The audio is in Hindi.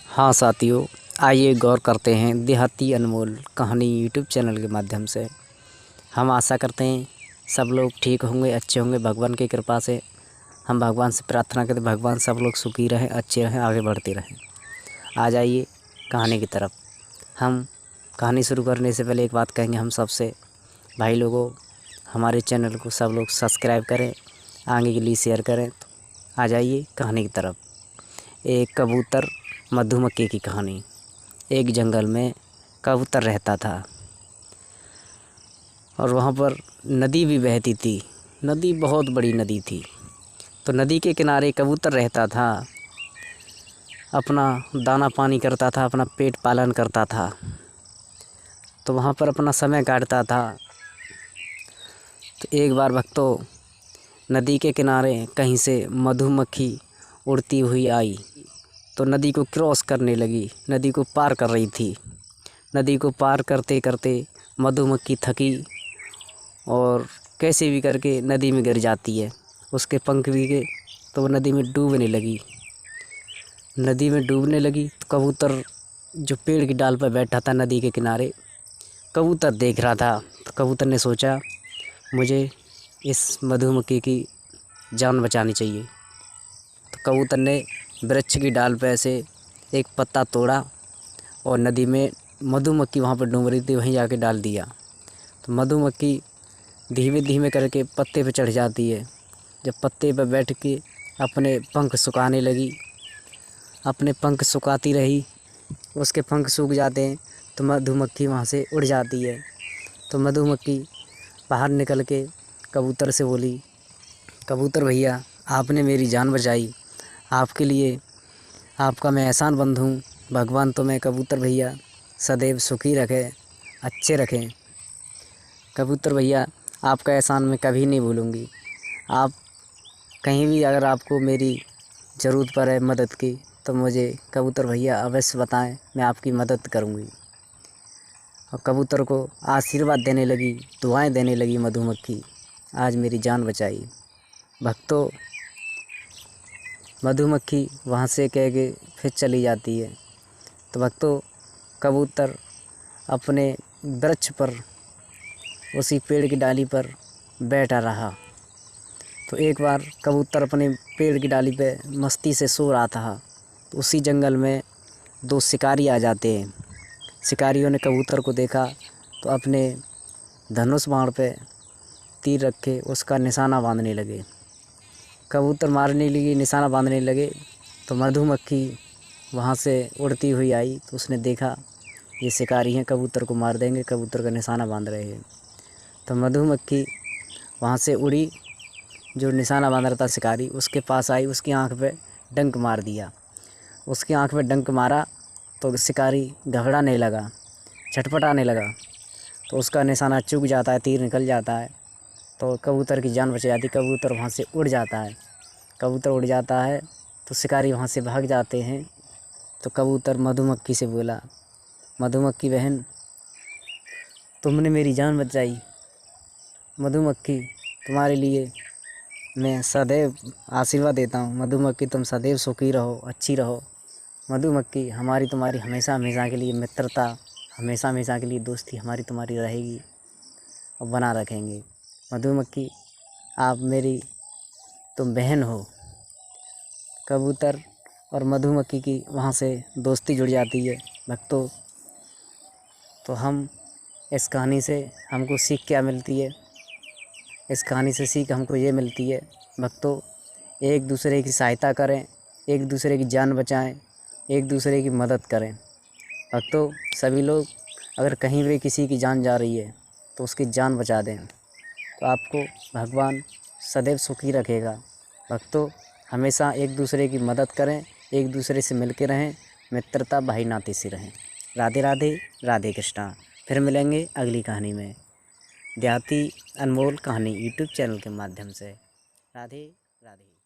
हाँ साथियों, आइए गौर करते हैं देहाती अनमोल कहानी यूट्यूब चैनल के माध्यम से। हम आशा करते हैं सब लोग ठीक होंगे, अच्छे होंगे। भगवान की कृपा से हम भगवान से प्रार्थना करते, भगवान सब लोग सुखी रहें, अच्छे रहें, आगे बढ़ते रहें। आ जाइए कहानी की तरफ। हम कहानी शुरू करने से पहले एक बात कहेंगे हम सबसे, भाई लोगों, हमारे चैनल को सब लोग सब्सक्राइब करें, आगे के लिए शेयर करें। तो आ जाइए कहानी की तरफ। एक कबूतर मधुमक्खी की कहानी। एक जंगल में कबूतर रहता था और वहाँ पर नदी भी बहती थी। नदी बहुत बड़ी नदी थी। तो नदी के किनारे कबूतर रहता था, अपना दाना पानी करता था, अपना पेट पालन करता था। तो वहाँ पर अपना समय काटता था। तो एक बार भक्तों, नदी के किनारे कहीं से मधुमक्खी उड़ती हुई आई। तो नदी को क्रॉस करने लगी, नदी को पार कर रही थी। नदी को पार करते करते मधुमक्खी थकी और कैसे भी करके नदी में गिर जाती है। उसके पंख भीगे तो वो नदी में डूबने लगी। नदी में डूबने लगी तो कबूतर जो पेड़ की डाल पर बैठा था नदी के किनारे, कबूतर देख रहा था। तो कबूतर ने सोचा, मुझे इस मधुमक्खी की जान बचानी चाहिए। तो कबूतर ने वृक्ष की डाल पर से एक पत्ता तोड़ा और नदी में मधुमक्खी वहाँ पर डूब रही थी, वहीं जाके डाल दिया। तो मधुमक्खी धीमे धीमे करके पत्ते पे चढ़ जाती है। जब पत्ते पर बैठ के अपने पंख सुखाने लगी, अपने पंख सुखाती रही, उसके पंख सूख जाते हैं तो मधुमक्खी वहाँ से उड़ जाती है। तो मधुमक्खी बाहर निकल के कबूतर से बोली, कबूतर भैया, आपने मेरी जान बचाई, आपके लिए आपका मैं एहसान बंद हूँ। भगवान तुम्हें कबूतर भैया सदैव सुखी रखे, अच्छे रखें। कबूतर भैया, आपका एहसान मैं कभी नहीं भूलूँगी। आप कहीं भी अगर आपको मेरी ज़रूरत पड़े मदद की तो मुझे कबूतर भैया अवश्य बताएं, मैं आपकी मदद करूँगी। और कबूतर को आशीर्वाद देने लगी, दुआएं देने लगी मधुमक्खी, आज मेरी जान बचाई। भक्तों, मधुमक्खी वहाँ से कह के फिर चली जाती है। तो भक्तों, कबूतर अपने वृक्ष पर, उसी पेड़ की डाली पर बैठा रहा। तो एक बार कबूतर अपने पेड़ की डाली पे मस्ती से सो रहा था। तो उसी जंगल में दो शिकारी आ जाते हैं। शिकारियों ने कबूतर को देखा तो अपने धनुष बाण पे तीर रखे उसका निशाना बांधने लगे। कबूतर मारने लगी, निशाना बांधने लगे। तो मधुमक्खी वहाँ से उड़ती हुई आई तो उसने देखा ये शिकारी हैं, कबूतर को मार देंगे, कबूतर का निशाना बांध रहे हैं। तो मधुमक्खी वहाँ से उड़ी, जो निशाना बांध रहा था शिकारी, उसके पास आई, उसकी आँख पे डंक मार दिया। उसकी आँख पे डंक मारा तो शिकारी घबराने लगा, छटपटाने लगा। तो उसका निशाना चूक जाता है, तीर निकल जाता है। तो कबूतर की जान बच जाती, कबूतर वहाँ से उड़ जाता है। कबूतर उड़ जाता है तो शिकारी वहाँ से भाग जाते हैं। तो कबूतर मधुमक्खी से बोला, मधुमक्खी बहन, तुमने मेरी जान बचाई। मधुमक्खी, तुम्हारे लिए मैं सदैव आशीर्वाद देता हूँ। मधुमक्खी, तुम सदैव सुखी रहो, अच्छी रहो। मधुमक्खी, हमारी तुम्हारी हमेशा हमेशा के लिए मित्रता, हमेशा हमेशा के लिए दोस्ती हमारी तुम्हारी रहेगी और बना रखेंगे। मधुमक्खी, आप मेरी तुम बहन हो। कबूतर और मधुमक्खी की वहाँ से दोस्ती जुड़ जाती है। भक्तों, तो हम इस कहानी से हमको सीख क्या मिलती है? इस कहानी से सीख हमको ये मिलती है भक्तों, एक दूसरे की सहायता करें, एक दूसरे की जान बचाएं, एक दूसरे की मदद करें। भक्तों, सभी लोग अगर कहीं भी किसी की जान जा रही है तो उसकी जान बचा दें, तो आपको भगवान सदैव सुखी रखेगा। भक्तों, हमेशा एक दूसरे की मदद करें, एक दूसरे से मिल के रहें, मित्रता भाई नाते से रहें। राधे राधे, राधे कृष्णा। फिर मिलेंगे अगली कहानी में, देहाती अनमोल कहानी यूट्यूब चैनल के माध्यम से। राधे राधे।